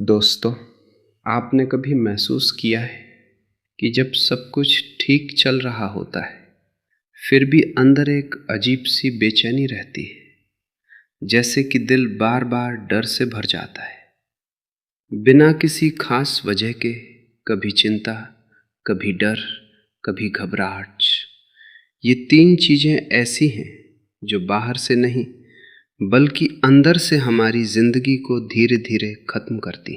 दोस्तों, आपने कभी महसूस किया है कि जब सब कुछ ठीक चल रहा होता है, फिर भी अंदर एक अजीब सी बेचैनी रहती है, जैसे कि दिल बार बार डर से भर जाता है, बिना किसी खास वजह के। कभी चिंता, कभी डर, कभी घबराहट। ये तीन चीजें ऐसी हैं जो बाहर से नहीं बल्कि अंदर से हमारी जिंदगी को धीरे धीरे खत्म करती।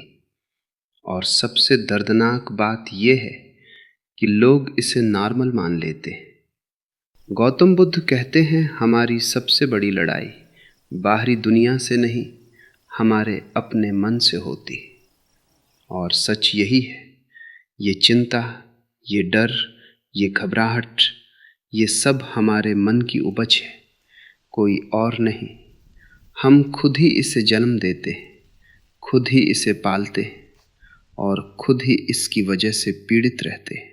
और सबसे दर्दनाक बात यह है कि लोग इसे नॉर्मल मान लेते हैं। गौतम बुद्ध कहते हैं, हमारी सबसे बड़ी लड़ाई बाहरी दुनिया से नहीं, हमारे अपने मन से होती है। और सच यही है। ये चिंता, ये डर, ये घबराहट, ये सब हमारे मन की उपज है, कोई और नहीं। हम खुद ही इसे जन्म देते हैं, खुद ही इसे पालते हैं और खुद ही इसकी वजह से पीड़ित रहते हैं।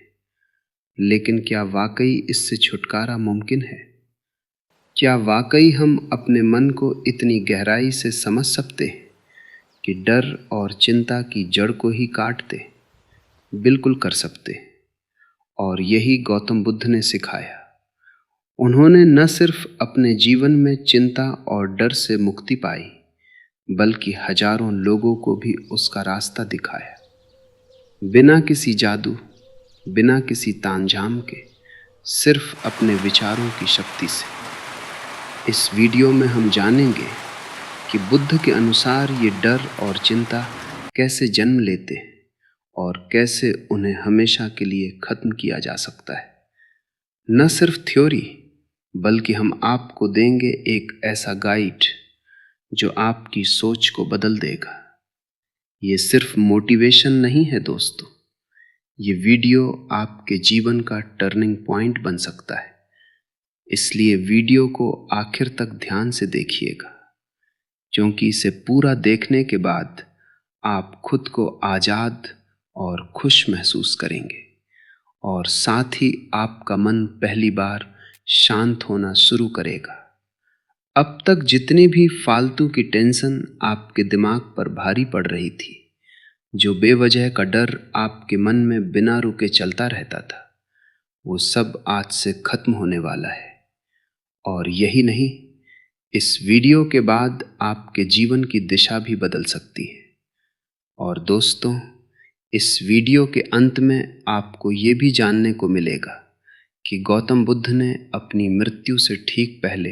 लेकिन क्या वाकई इससे छुटकारा मुमकिन है? क्या वाकई हम अपने मन को इतनी गहराई से समझ सकते हैं कि डर और चिंता की जड़ को ही काट दें? बिल्कुल कर सकते हैं। और यही गौतम बुद्ध ने सिखाया। उन्होंने न सिर्फ अपने जीवन में चिंता और डर से मुक्ति पाई, बल्कि हजारों लोगों को भी उसका रास्ता दिखाया, बिना किसी जादू, बिना किसी तामझाम के, सिर्फ अपने विचारों की शक्ति से। इस वीडियो में हम जानेंगे कि बुद्ध के अनुसार ये डर और चिंता कैसे जन्म लेते हैं और कैसे उन्हें हमेशा के लिए खत्म किया जा सकता है। न सिर्फ थ्योरी, बल्कि हम आपको देंगे एक ऐसा गाइड जो आपकी सोच को बदल देगा। ये सिर्फ मोटिवेशन नहीं है दोस्तों, ये वीडियो आपके जीवन का टर्निंग पॉइंट बन सकता है। इसलिए वीडियो को आखिर तक ध्यान से देखिएगा, क्योंकि इसे पूरा देखने के बाद आप खुद को आज़ाद और खुश महसूस करेंगे और साथ ही आपका मन पहली बार शांत होना शुरू करेगा। अब तक जितनी भी फालतू की टेंशन आपके दिमाग पर भारी पड़ रही थी, जो बेवजह का डर आपके मन में बिना रुके चलता रहता था, वो सब आज से खत्म होने वाला है। और यही नहीं, इस वीडियो के बाद आपके जीवन की दिशा भी बदल सकती है। और दोस्तों, इस वीडियो के अंत में आपको ये भी जानने को मिलेगा कि गौतम बुद्ध ने अपनी मृत्यु से ठीक पहले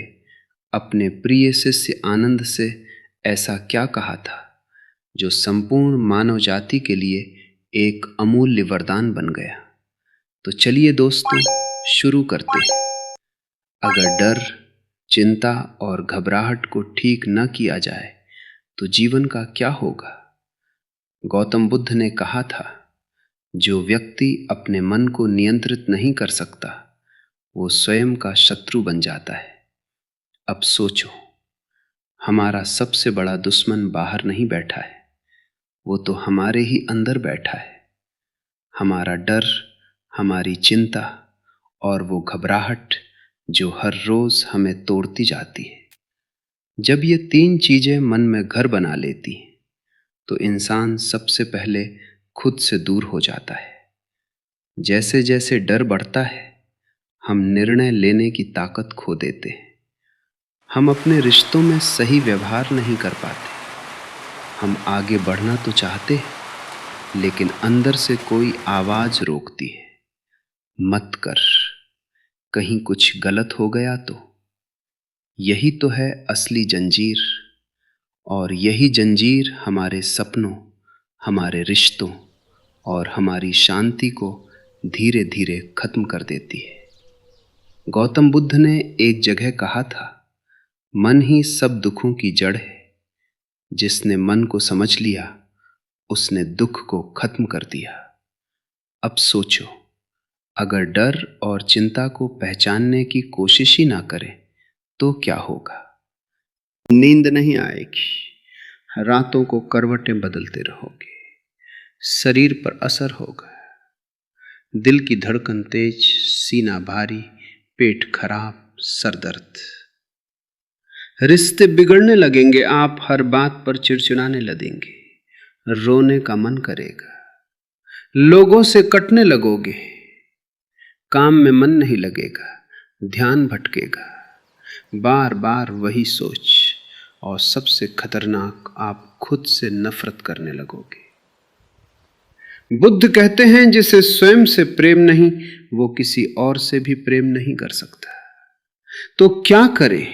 अपने प्रिय शिष्य आनंद से ऐसा क्या कहा था जो संपूर्ण मानव जाति के लिए एक अमूल्य वरदान बन गया। तो चलिए दोस्तों, शुरू करते हैं। अगर डर, चिंता और घबराहट को ठीक न किया जाए तो जीवन का क्या होगा? गौतम बुद्ध ने कहा था, जो व्यक्ति अपने मन को नियंत्रित नहीं कर सकता, वो स्वयं का शत्रु बन जाता है। अब सोचो, हमारा सबसे बड़ा दुश्मन बाहर नहीं बैठा है, वो तो हमारे ही अंदर बैठा है। हमारा डर, हमारी चिंता और वो घबराहट जो हर रोज हमें तोड़ती जाती है। जब ये तीन चीजें मन में घर बना लेती हैं, तो इंसान सबसे पहले खुद से दूर हो जाता है। जैसे जैसे डर बढ़ता है, हम निर्णय लेने की ताकत खो देते हैं। हम अपने रिश्तों में सही व्यवहार नहीं कर पाते। हम आगे बढ़ना तो चाहते हैं, लेकिन अंदर से कोई आवाज रोकती है, मत कर, कहीं कुछ गलत हो गया तो। यही तो है असली जंजीर। और यही जंजीर हमारे सपनों, हमारे रिश्तों और हमारी शांति को धीरे धीरे खत्म कर देती है। गौतम बुद्ध ने एक जगह कहा था, मन ही सब दुखों की जड़ है। जिसने मन को समझ लिया, उसने दुख को खत्म कर दिया। अब सोचो, अगर डर और चिंता को पहचानने की कोशिश ही ना करें तो क्या होगा? नींद नहीं आएगी, रातों को करवटें बदलते रहोगे, शरीर पर असर होगा, दिल की धड़कन तेज, सीना भारी, पेट खराब, सर दर्द। रिश्ते बिगड़ने लगेंगे, आप हर बात पर चिड़चिड़ाने लगेंगे, रोने का मन करेगा, लोगों से कटने लगोगे, काम में मन नहीं लगेगा, ध्यान भटकेगा, बार बार वही सोच, और सबसे खतरनाक आप खुद से नफरत करने लगोगे। बुद्ध कहते हैं जिसे स्वयं से प्रेम नहीं वो किसी और से भी प्रेम नहीं कर सकता। तो क्या करें?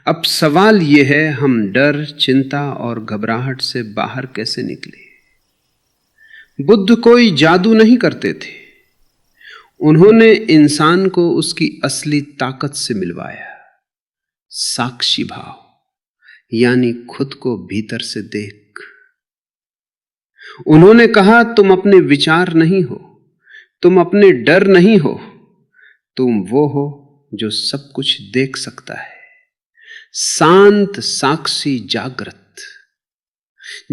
अब सवाल यह है, हम डर, चिंता और घबराहट से बाहर कैसे निकले? बुद्ध कोई जादू नहीं करते थे। उन्होंने इंसान को उसकी असली ताकत से मिलवाया। साक्षी भाव, यानी खुद को भीतर से देख। उन्होंने कहा, तुम अपने विचार नहीं हो, तुम अपने डर नहीं हो, तुम वो हो जो सब कुछ देख सकता है। शांत, साक्षी, जागृत।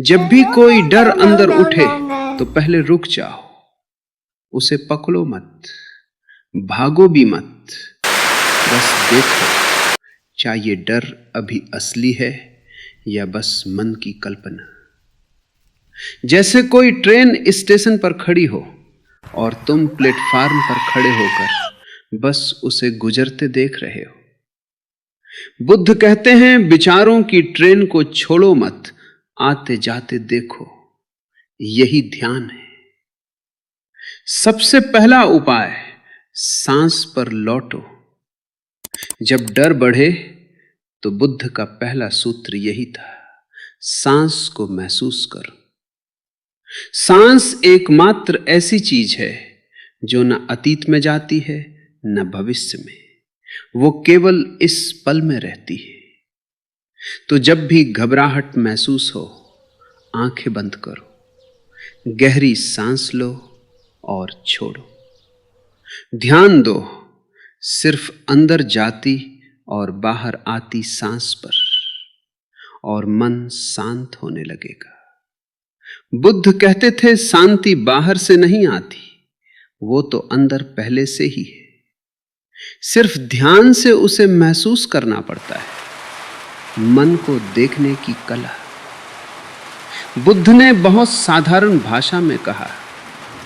जब भी कोई डर अंदर उठे तो पहले रुक जाओ, उसे पकड़ो मत, भागो भी मत, बस देखो, क्या ये डर अभी असली है या बस मन की कल्पना। जैसे कोई ट्रेन स्टेशन पर खड़ी हो और तुम प्लेटफार्म पर खड़े होकर बस उसे गुजरते देख रहे हो। बुद्ध कहते हैं, विचारों की ट्रेन को छोड़ो मत, आते जाते देखो। यही ध्यान है। सबसे पहला उपाय, सांस पर लौटो। जब डर बढ़े तो बुद्ध का पहला सूत्र यही था, सांस को महसूस करो। सांस एकमात्र ऐसी चीज है जो न अतीत में जाती है न भविष्य में, वो केवल इस पल में रहती है। तो जब भी घबराहट महसूस हो, आंखें बंद करो, गहरी सांस लो और छोड़ो। ध्यान दो सिर्फ अंदर जाती और बाहर आती सांस पर, और मन शांत होने लगेगा। बुद्ध कहते थे, शांति बाहर से नहीं आती, वो तो अंदर पहले से ही है। सिर्फ ध्यान से उसे महसूस करना पड़ता है। मन को देखने की कला। बुद्ध ने बहुत साधारण भाषा में कहा,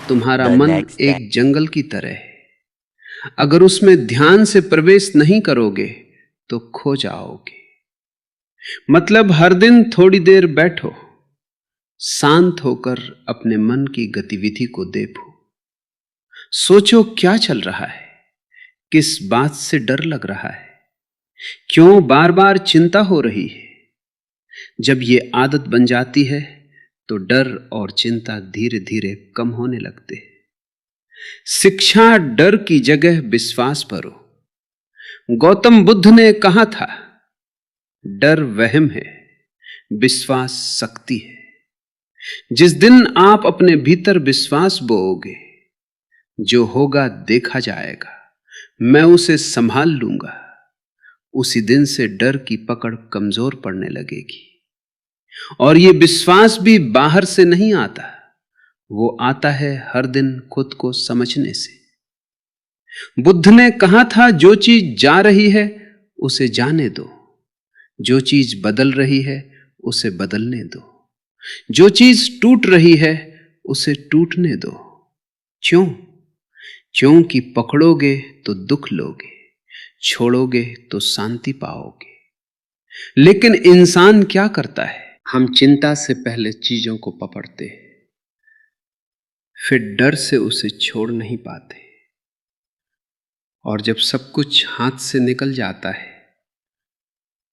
तुम्हारा मन एक जंगल की तरह है। अगर उसमें ध्यान से प्रवेश नहीं करोगे तो खो जाओगे। मतलब हर दिन थोड़ी देर बैठो, शांत होकर अपने मन की गतिविधि को देखो। सोचो क्या चल रहा है, किस बात से डर लग रहा है, क्यों बार बार चिंता हो रही है। जब ये आदत बन जाती है तो डर और चिंता धीरे धीरे कम होने लगते हैं। शिक्षा डर की जगह विश्वास पर हो। गौतम बुद्ध ने कहा था, डर वहम है, विश्वास शक्ति है। जिस दिन आप अपने भीतर विश्वास बोओगे, जो होगा देखा जाएगा, मैं उसे संभाल लूंगा, उसी दिन से डर की पकड़ कमजोर पड़ने लगेगी। और ये विश्वास भी बाहर से नहीं आता, वो आता है हर दिन खुद को समझने से। बुद्ध ने कहा था, जो चीज जा रही है उसे जाने दो, जो चीज बदल रही है उसे बदलने दो, जो चीज टूट रही है उसे टूटने दो। क्यों? क्योंकि पकड़ोगे तो दुख लोगे, छोड़ोगे तो शांति पाओगे। लेकिन इंसान क्या करता है? हम चिंता से पहले चीजों को पकड़ते हैं, फिर डर से उसे छोड़ नहीं पाते, और जब सब कुछ हाथ से निकल जाता है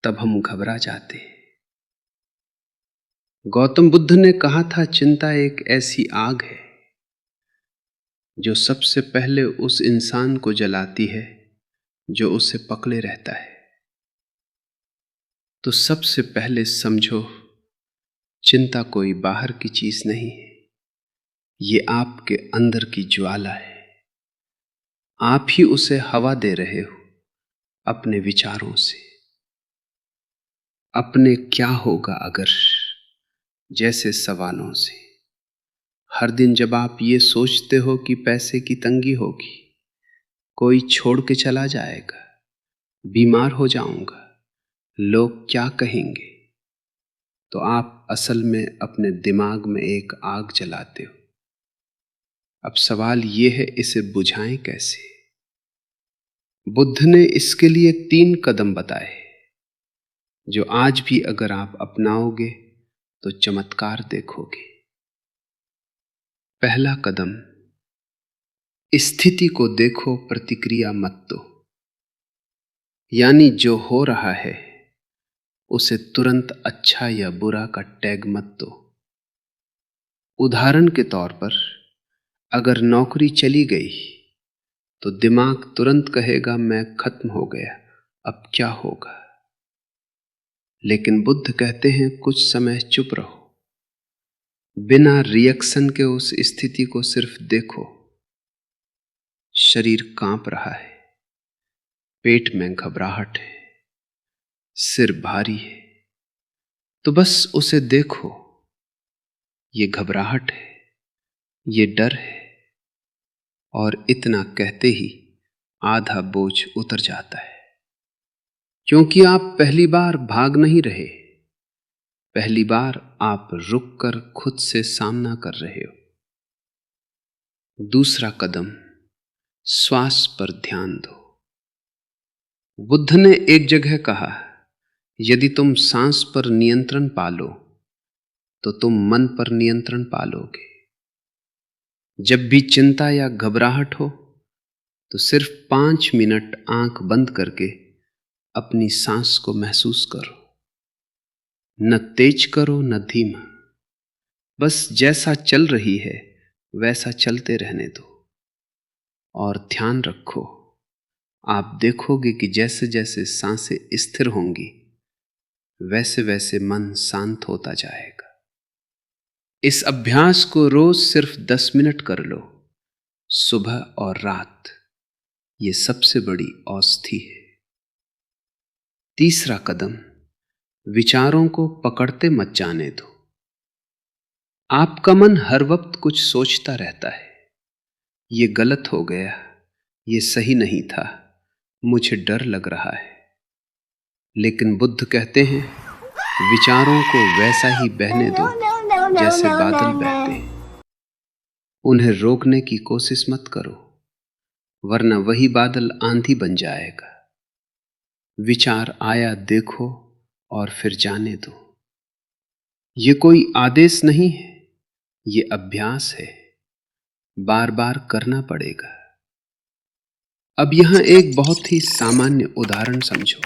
तब हम घबरा जाते हैं। गौतम बुद्ध ने कहा था, चिंता एक ऐसी आग है जो सबसे पहले उस इंसान को जलाती है जो उसे पकड़े रहता है। तो सबसे पहले समझो, चिंता कोई बाहर की चीज नहीं है, ये आपके अंदर की ज्वाला है। आप ही उसे हवा दे रहे हो अपने विचारों से, अपने क्या होगा अगर जैसे सवालों से। हर दिन जब आप ये सोचते हो कि पैसे की तंगी होगी, कोई छोड़ के चला जाएगा, बीमार हो जाऊंगा, लोग क्या कहेंगे, तो आप असल में अपने दिमाग में एक आग जलाते हो। अब सवाल यह है, इसे बुझाएं कैसे? बुद्ध ने इसके लिए 3 कदम बताए, जो आज भी अगर आप अपनाओगे तो चमत्कार देखोगे। पहला कदम, स्थिति को देखो, प्रतिक्रिया मत दो। यानी जो हो रहा है उसे तुरंत अच्छा या बुरा का टैग मत दो। उदाहरण के तौर पर, अगर नौकरी चली गई तो दिमाग तुरंत कहेगा मैं खत्म हो गया, अब क्या होगा। लेकिन बुद्ध कहते हैं कुछ समय चुप रहो, बिना रिएक्शन के उस स्थिति को सिर्फ देखो। शरीर कांप रहा है, पेट में घबराहट है, सिर भारी है, तो बस उसे देखो। ये घबराहट है, ये डर है, और इतना कहते ही आधा बोझ उतर जाता है। क्योंकि आप पहली बार भाग नहीं रहे, पहली बार आप रुककर खुद से सामना कर रहे हो। दूसरा कदम, श्वास पर ध्यान दो। बुद्ध ने एक जगह कहा, यदि तुम सांस पर नियंत्रण पालो तो तुम मन पर नियंत्रण पालोगे। जब भी चिंता या घबराहट हो तो सिर्फ 5 मिनट आंख बंद करके अपनी सांस को महसूस करो। न तेज करो न धीमा, बस जैसा चल रही है वैसा चलते रहने दो। और ध्यान रखो, आप देखोगे कि जैसे जैसे सांसें स्थिर होंगी वैसे वैसे मन शांत होता जाएगा। इस अभ्यास को रोज सिर्फ 10 मिनट कर लो, सुबह और रात। ये सबसे बड़ी औषधि है। तीसरा कदम, विचारों को पकड़ते मत जाने दो। आपका मन हर वक्त कुछ सोचता रहता है, ये गलत हो गया, ये सही नहीं था, मुझे डर लग रहा है। लेकिन बुद्ध कहते हैं विचारों को वैसा ही बहने दो जैसे बादल बहते हैं। उन्हें रोकने की कोशिश मत करो, वरना वही बादल आंधी बन जाएगा। विचार आया देखो और फिर जाने दो। ये कोई आदेश नहीं है, ये अभ्यास है, बार बार करना पड़ेगा। अब यहां एक बहुत ही सामान्य उदाहरण समझो।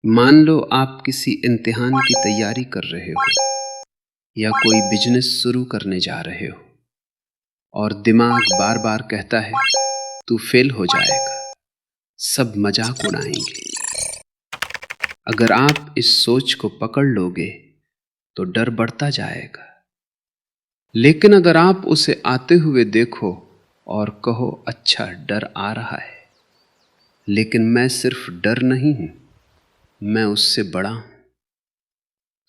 मान लो आप किसी इम्तिहान की तैयारी कर रहे हो या कोई बिजनेस शुरू करने जा रहे हो, और दिमाग बार बार कहता है तू फेल हो जाएगा, सब मजाक उड़ाएंगे। अगर आप इस सोच को पकड़ लोगे तो डर बढ़ता जाएगा। लेकिन अगर आप उसे आते हुए देखो और कहो अच्छा डर आ रहा है, लेकिन मैं सिर्फ डर नहीं हूं, मैं उससे बड़ा हूं,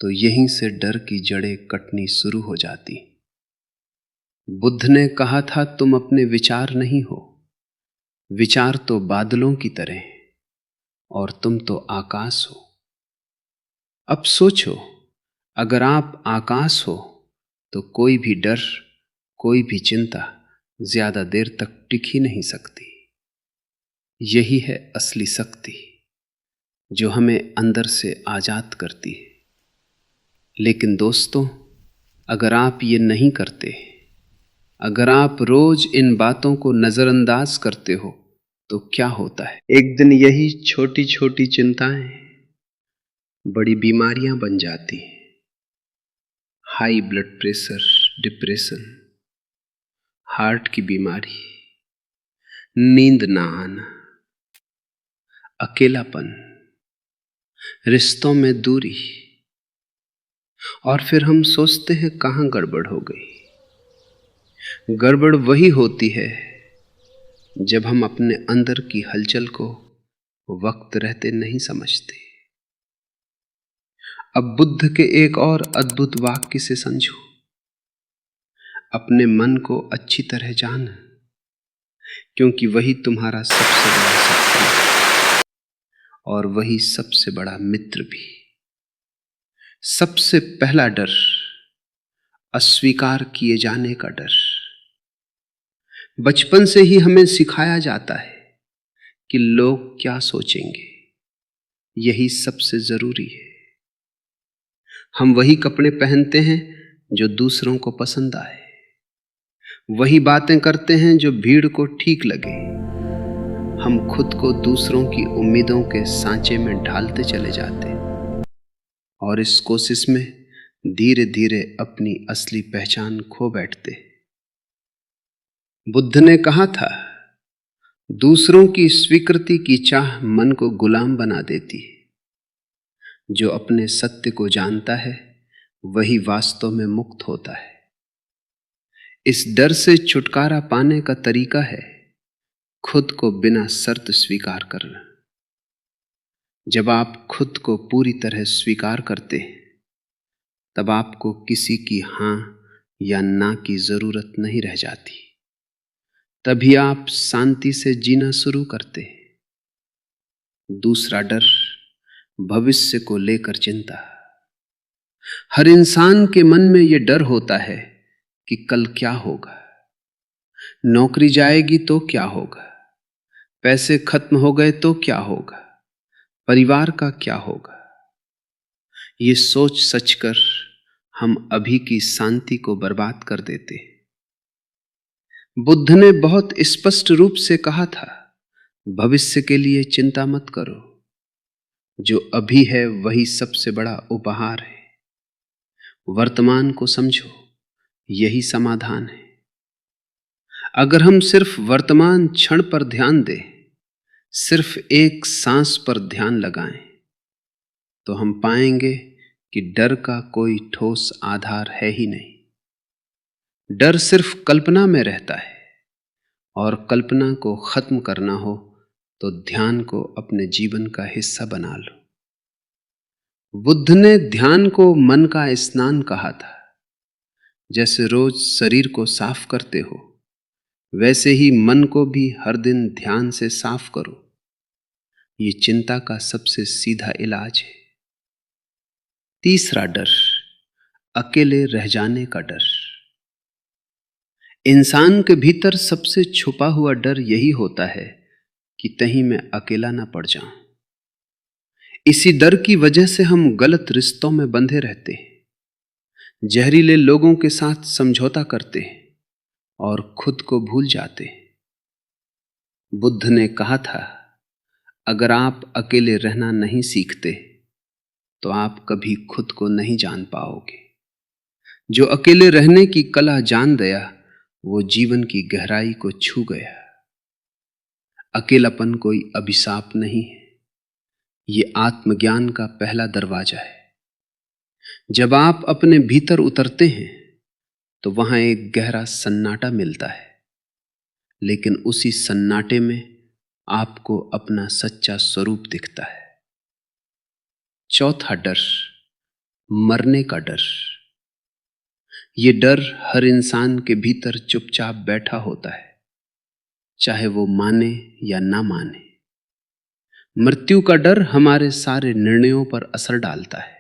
तो यहीं से डर की जड़ें कटनी शुरू हो जाती। बुद्ध ने कहा था तुम अपने विचार नहीं हो, विचार तो बादलों की तरह हैं और तुम तो आकाश हो। अब सोचो, अगर आप आकाश हो तो कोई भी डर, कोई भी चिंता ज्यादा देर तक टिक ही नहीं सकती। यही है असली शक्ति जो हमें अंदर से आजाद करती है। लेकिन दोस्तों, अगर आप ये नहीं करते, अगर आप रोज इन बातों को नजरअंदाज करते हो, तो क्या होता है? एक दिन यही छोटी छोटी चिंताएं बड़ी बीमारियां बन जाती हैं। High blood pressure, depression, heart की बीमारी, नींद ना आना, अकेलापन, रिश्तों में दूरी। और फिर हम सोचते हैं कहां गड़बड़ हो गई। गड़बड़ वही होती है जब हम अपने अंदर की हलचल को वक्त रहते नहीं समझते। अब बुद्ध के एक और अद्भुत वाक्य से समझो। अपने मन को अच्छी तरह जाना, क्योंकि वही तुम्हारा सबसे बड़ा शत्रु है और वही सबसे बड़ा मित्र भी। सबसे पहला डर अस्वीकार किए जाने का डर। बचपन से ही हमें सिखाया जाता है कि लोग क्या सोचेंगे, यही सबसे जरूरी है। हम वही कपड़े पहनते हैं जो दूसरों को पसंद आए, वही बातें करते हैं जो भीड़ को ठीक लगे। हम खुद को दूसरों की उम्मीदों के सांचे में ढालते चले जाते हैं और इस कोशिश में धीरे धीरे अपनी असली पहचान खो बैठते। बुद्ध ने कहा था, दूसरों की स्वीकृति की चाह मन को गुलाम बना देती है। जो अपने सत्य को जानता है वही वास्तव में मुक्त होता है। इस डर से छुटकारा पाने का तरीका है खुद को बिना शर्त स्वीकार करना। जब आप खुद को पूरी तरह स्वीकार करते हैं तब आपको किसी की हां या ना की जरूरत नहीं रह जाती। तभी आप शांति से जीना शुरू करते हैं। दूसरा डर भविष्य को लेकर चिंता। हर इंसान के मन में यह डर होता है कि कल क्या होगा, नौकरी जाएगी तो क्या होगा, पैसे खत्म हो गए तो क्या होगा, परिवार का क्या होगा। ये सोच सचकर हम अभी की शांति को बर्बाद कर देते हैं। बुद्ध ने बहुत स्पष्ट रूप से कहा था, भविष्य के लिए चिंता मत करो, जो अभी है वही सबसे बड़ा उपहार है। वर्तमान को समझो, यही समाधान है। अगर हम सिर्फ वर्तमान क्षण पर ध्यान दें, सिर्फ एक सांस पर ध्यान लगाएं, तो हम पाएंगे कि डर का कोई ठोस आधार है ही नहीं। डर सिर्फ कल्पना में रहता है और कल्पना को खत्म करना हो तो ध्यान को अपने जीवन का हिस्सा बना लो। बुद्ध ने ध्यान को मन का स्नान कहा था। जैसे रोज शरीर को साफ करते हो, वैसे ही मन को भी हर दिन ध्यान से साफ करो। ये चिंता का सबसे सीधा इलाज है। तीसरा डर अकेले रह जाने का डर। इंसान के भीतर सबसे छुपा हुआ डर यही होता है कि कहीं मैं अकेला ना पड़ जाऊं। इसी डर की वजह से हम गलत रिश्तों में बंधे रहते हैं, जहरीले लोगों के साथ समझौता करते हैं और खुद को भूल जाते हैं। बुद्ध ने कहा था, अगर आप अकेले रहना नहीं सीखते तो आप कभी खुद को नहीं जान पाओगे। जो अकेले रहने की कला जान गया वो जीवन की गहराई को छू गया। अकेलापन कोई अभिशाप नहीं है, ये आत्मज्ञान का पहला दरवाजा है। जब आप अपने भीतर उतरते हैं तो वहां एक गहरा सन्नाटा मिलता है, लेकिन उसी सन्नाटे में आपको अपना सच्चा स्वरूप दिखता है। चौथा डर मरने का डर। ये डर हर इंसान के भीतर चुपचाप बैठा होता है, चाहे वो माने या ना माने। मृत्यु का डर हमारे सारे निर्णयों पर असर डालता है।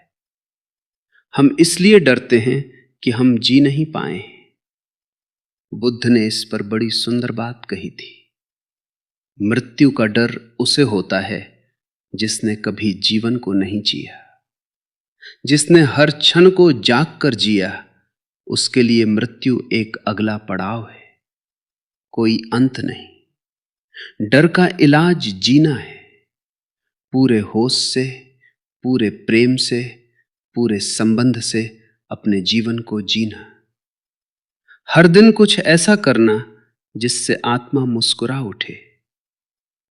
हम इसलिए डरते हैं कि हम जी नहीं पाए। बुद्ध ने इस पर बड़ी सुंदर बात कही थी, मृत्यु का डर उसे होता है जिसने कभी जीवन को नहीं जिया। जिसने हर क्षण को जाग कर जिया, उसके लिए मृत्यु एक अगला पड़ाव है, कोई अंत नहीं। डर का इलाज जीना है, पूरे होश से, पूरे प्रेम से, पूरे संबंध से अपने जीवन को जीना। हर दिन कुछ ऐसा करना जिससे आत्मा मुस्कुरा उठे,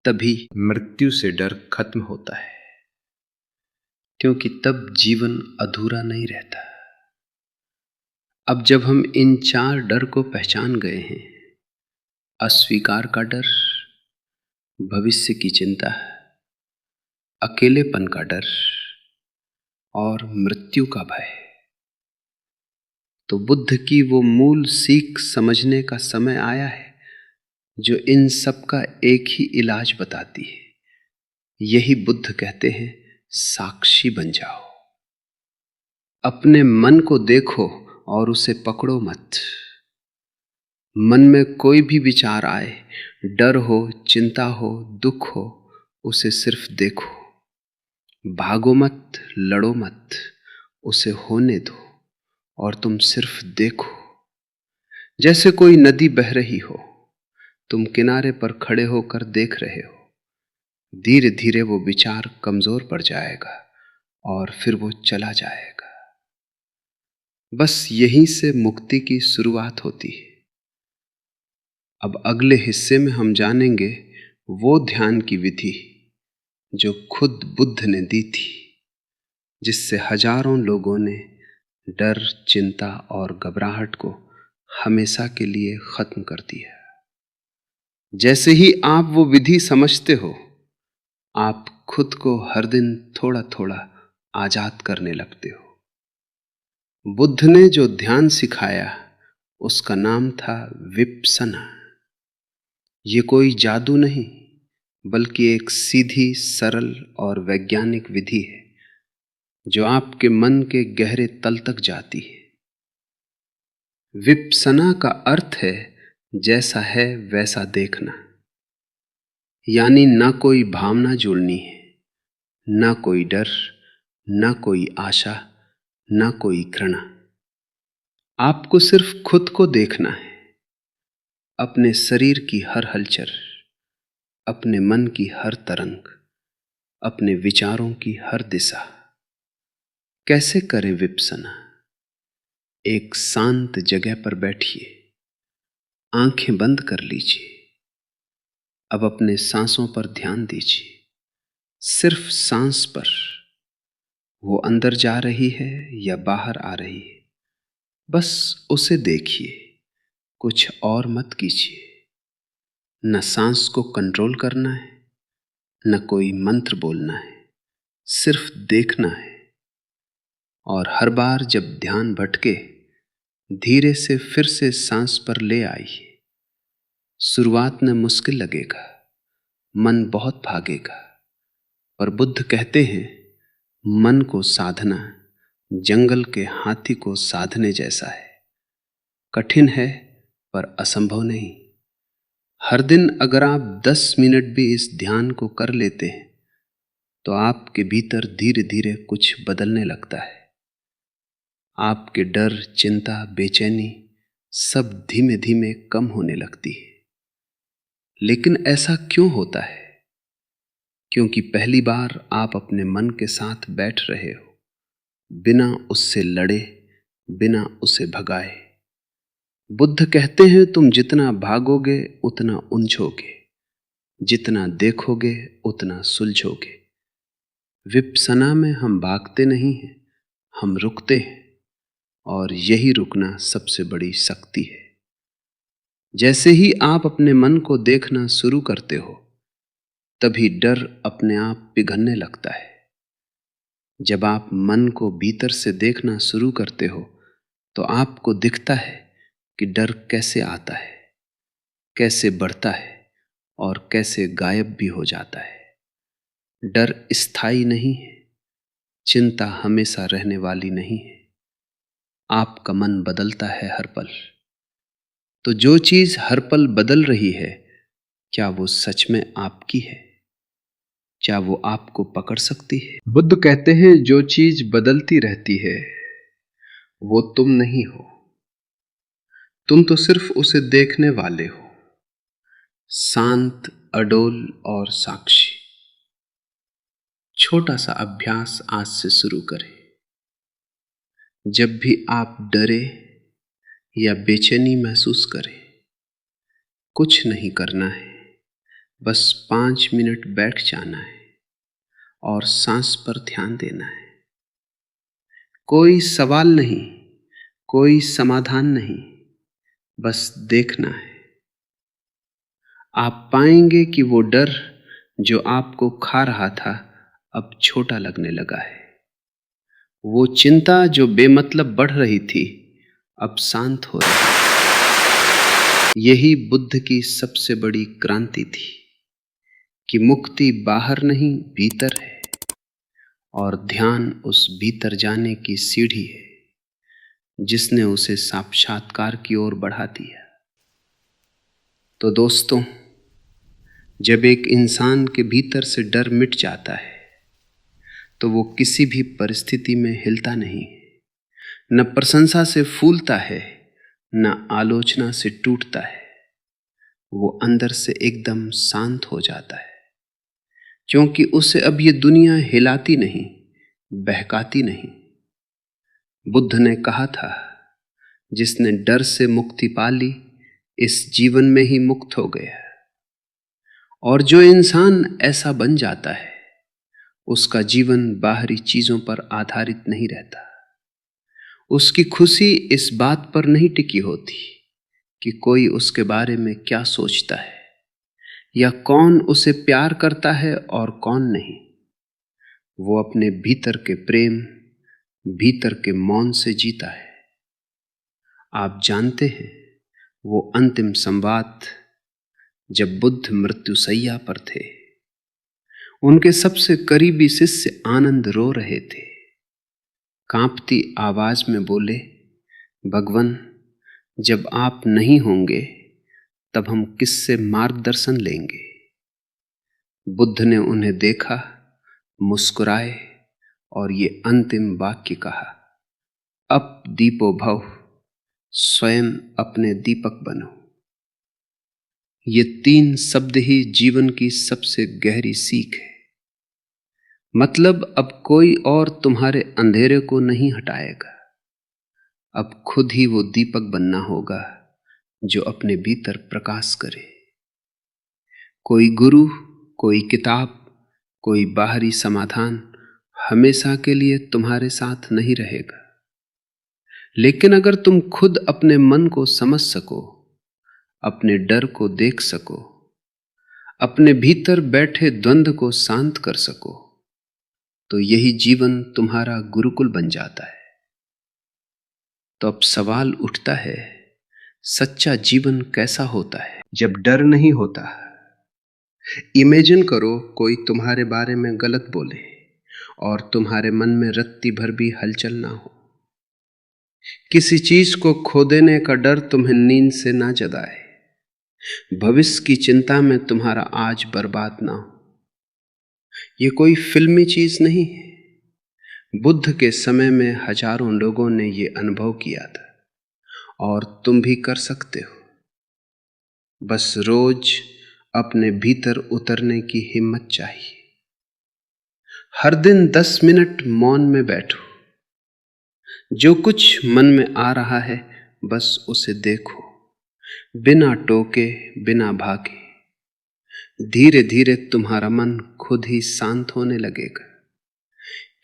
तभी मृत्यु से डर खत्म होता है, क्योंकि तब जीवन अधूरा नहीं रहता। अब जब हम इन चार डर को पहचान गए हैं, अस्वीकार का डर, भविष्य की चिंता, अकेलेपन का डर और मृत्यु का भय, तो बुद्ध की वो मूल सीख समझने का समय आया है जो इन सब का एक ही इलाज बताती है। यही बुद्ध कहते हैं, साक्षी बन जाओ। अपने मन को देखो और उसे पकड़ो मत। मन में कोई भी विचार आए, डर हो, चिंता हो, दुख हो, उसे सिर्फ देखो। भागो मत, लड़ो मत, उसे होने दो और तुम सिर्फ देखो। जैसे कोई नदी बह रही हो, तुम किनारे पर खड़े होकर देख रहे हो। धीरे धीरे वो विचार कमजोर पड़ जाएगा और फिर वो चला जाएगा। बस यहीं से मुक्ति की शुरुआत होती है। अब अगले हिस्से में हम जानेंगे वो ध्यान की विधि जो खुद बुद्ध ने दी थी, जिससे हजारों लोगों ने डर, चिंता और घबराहट को हमेशा के लिए खत्म कर दिया। जैसे ही आप वो विधि समझते हो, आप खुद को हर दिन थोड़ा थोड़ा आजाद करने लगते हो। बुद्ध ने जो ध्यान सिखाया उसका नाम था विपस्सना। ये कोई जादू नहीं, बल्कि एक सीधी, सरल और वैज्ञानिक विधि है जो आपके मन के गहरे तल तक जाती है। विपस्सना का अर्थ है जैसा है वैसा देखना, यानी ना कोई भावना जुड़नी है, ना कोई डर, ना कोई आशा, ना कोई घृणा। आपको सिर्फ खुद को देखना है, अपने शरीर की हर हलचल, अपने मन की हर तरंग, अपने विचारों की हर दिशा। कैसे करें विपस्सना? एक शांत जगह पर बैठिए, आंखें बंद कर लीजिए। अब अपने सांसों पर ध्यान दीजिए, सिर्फ सांस पर। वो अंदर जा रही है या बाहर आ रही है, बस उसे देखिए, कुछ और मत कीजिए। न सांस को कंट्रोल करना है, न कोई मंत्र बोलना है, सिर्फ देखना है। और हर बार जब ध्यान भटके, धीरे से फिर से सांस पर ले आइए। शुरुआत में मुश्किल लगेगा, मन बहुत भागेगा, पर बुद्ध कहते हैं मन को साधना जंगल के हाथी को साधने जैसा है। कठिन है पर असंभव नहीं। हर दिन अगर आप 10 मिनट भी इस ध्यान को कर लेते हैं तो आपके भीतर धीरे धीरे कुछ बदलने लगता है। आपके डर, चिंता, बेचैनी सब धीमे धीमे कम होने लगती है। लेकिन ऐसा क्यों होता है? क्योंकि पहली बार आप अपने मन के साथ बैठ रहे हो, बिना उससे लड़े, बिना उसे भगाए। बुद्ध कहते हैं तुम जितना भागोगे उतना उलझोगे, जितना देखोगे उतना सुलझोगे। विपस्सना में हम भागते नहीं हैं, हम रुकते हैं, और यही रुकना सबसे बड़ी शक्ति है। जैसे ही आप अपने मन को देखना शुरू करते हो, तभी डर अपने आप पिघलने लगता है। जब आप मन को भीतर से देखना शुरू करते हो तो आपको दिखता है कि डर कैसे आता है, कैसे बढ़ता है और कैसे गायब भी हो जाता है। डर स्थायी नहीं है, चिंता हमेशा रहने वाली नहीं है। आपका मन बदलता है हर पल। तो जो चीज हर पल बदल रही है, क्या वो सच में आपकी है? क्या वो आपको पकड़ सकती है? बुद्ध कहते हैं जो चीज बदलती रहती है वो तुम नहीं हो, तुम तो सिर्फ उसे देखने वाले हो, शांत, अडोल और साक्षी। छोटा सा अभ्यास आज से शुरू करें। जब भी आप डरे या बेचैनी महसूस करें, कुछ नहीं करना है, बस 5 मिनट बैठ जाना है और सांस पर ध्यान देना है। कोई सवाल नहीं, कोई समाधान नहीं, बस देखना है। आप पाएंगे कि वो डर जो आपको खा रहा था अब छोटा लगने लगा है। वो चिंता जो बेमतलब बढ़ रही थी अब शांत हो रही है। यही बुद्ध की सबसे बड़ी क्रांति थी कि मुक्ति बाहर नहीं, भीतर है। और ध्यान उस भीतर जाने की सीढ़ी है जिसने उसे साक्षात्कार की ओर बढ़ा दिया। तो दोस्तों, जब एक इंसान के भीतर से डर मिट जाता है तो वो किसी भी परिस्थिति में हिलता नहीं, न प्रशंसा से फूलता है न आलोचना से टूटता है। वो अंदर से एकदम शांत हो जाता है, क्योंकि उसे अब ये दुनिया हिलाती नहीं, बहकाती नहीं। बुद्ध ने कहा था, जिसने डर से मुक्ति पा ली इस जीवन में ही मुक्त हो गया। और जो इंसान ऐसा बन जाता है उसका जीवन बाहरी चीजों पर आधारित नहीं रहता। उसकी खुशी इस बात पर नहीं टिकी होती कि कोई उसके बारे में क्या सोचता है या कौन उसे प्यार करता है और कौन नहीं। वो अपने भीतर के प्रेम, भीतर के मौन से जीता है। आप जानते हैं, वो अंतिम संवाद जब बुद्ध मृत्युशैया पर थे, उनके सबसे करीबी शिष्य आनंद रो रहे थे। कांपती आवाज में बोले, भगवान, जब आप नहीं होंगे तब हम किससे मार्गदर्शन लेंगे? बुद्ध ने उन्हें देखा, मुस्कुराए और ये अंतिम वाक्य कहा, अप दीपो भव, स्वयं अपने दीपक बनो। ये 3 शब्द ही जीवन की सबसे गहरी सीख है। मतलब अब कोई और तुम्हारे अंधेरे को नहीं हटाएगा। अब खुद ही वो दीपक बनना होगा जो अपने भीतर प्रकाश करे। कोई गुरु, कोई किताब, कोई बाहरी समाधान हमेशा के लिए तुम्हारे साथ नहीं रहेगा। लेकिन अगर तुम खुद अपने मन को समझ सको, अपने डर को देख सको, अपने भीतर बैठे द्वंद्व को शांत कर सको, तो यही जीवन तुम्हारा गुरुकुल बन जाता है। तो अब सवाल उठता है, सच्चा जीवन कैसा होता है जब डर नहीं होता? इमेजिन करो, कोई तुम्हारे बारे में गलत बोले और तुम्हारे मन में रत्ती भर भी हलचल ना हो। किसी चीज को खो देने का डर तुम्हें नींद से ना जगाए। भविष्य की चिंता में तुम्हारा आज बर्बाद ना हो। ये कोई फिल्मी चीज नहीं है। बुद्ध के समय में हजारों लोगों ने ये अनुभव किया था और तुम भी कर सकते हो। बस रोज अपने भीतर उतरने की हिम्मत चाहिए। हर दिन 10 मिनट मौन में बैठो। जो कुछ मन में आ रहा है बस उसे देखो, बिना टोके, बिना भागे। धीरे धीरे तुम्हारा मन खुद ही शांत होने लगेगा,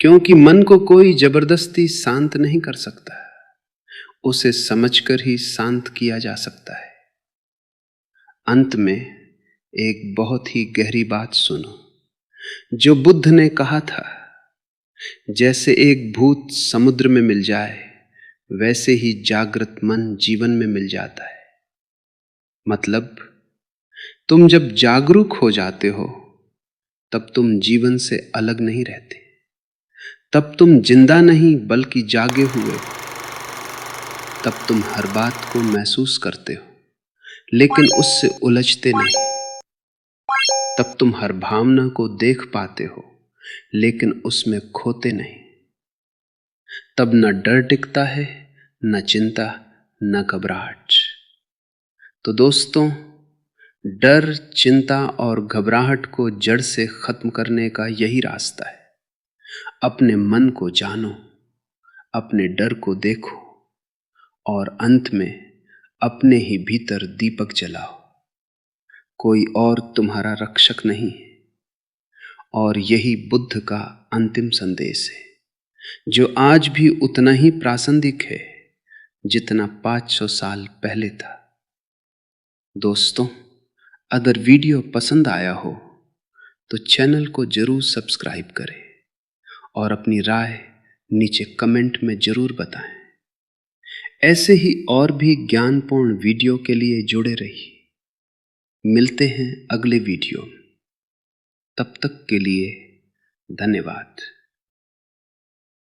क्योंकि मन को कोई जबरदस्ती शांत नहीं कर सकता। उसे समझकर ही शांत किया जा सकता है। अंत में एक बहुत ही गहरी बात सुनो, जो बुद्ध ने कहा था, जैसे एक भूत समुद्र में मिल जाए वैसे ही जागृत मन जीवन में मिल जाता है। मतलब तुम जब जागरूक हो जाते हो तब तुम जीवन से अलग नहीं रहते। तब तुम जिंदा नहीं बल्कि जागे हुए हो। तब तुम हर बात को महसूस करते हो लेकिन उससे उलझते नहीं। तब तुम हर भावना को देख पाते हो लेकिन उसमें खोते नहीं। तब न डर टिकता है, न चिंता, न घबराहट। तो दोस्तों, डर, चिंता और घबराहट को जड़ से खत्म करने का यही रास्ता है। अपने मन को जानो, अपने डर को देखो और अंत में अपने ही भीतर दीपक जलाओ। कोई और तुम्हारा रक्षक नहीं है। और यही बुद्ध का अंतिम संदेश है, जो आज भी उतना ही प्रासंगिक है जितना 500 साल पहले था। दोस्तों, अगर वीडियो पसंद आया हो तो चैनल को जरूर सब्सक्राइब करें और अपनी राय नीचे कमेंट में जरूर बताएं। ऐसे ही और भी ज्ञानपूर्ण वीडियो के लिए जुड़े रहिए। मिलते हैं अगले वीडियो में। तब तक के लिए धन्यवाद।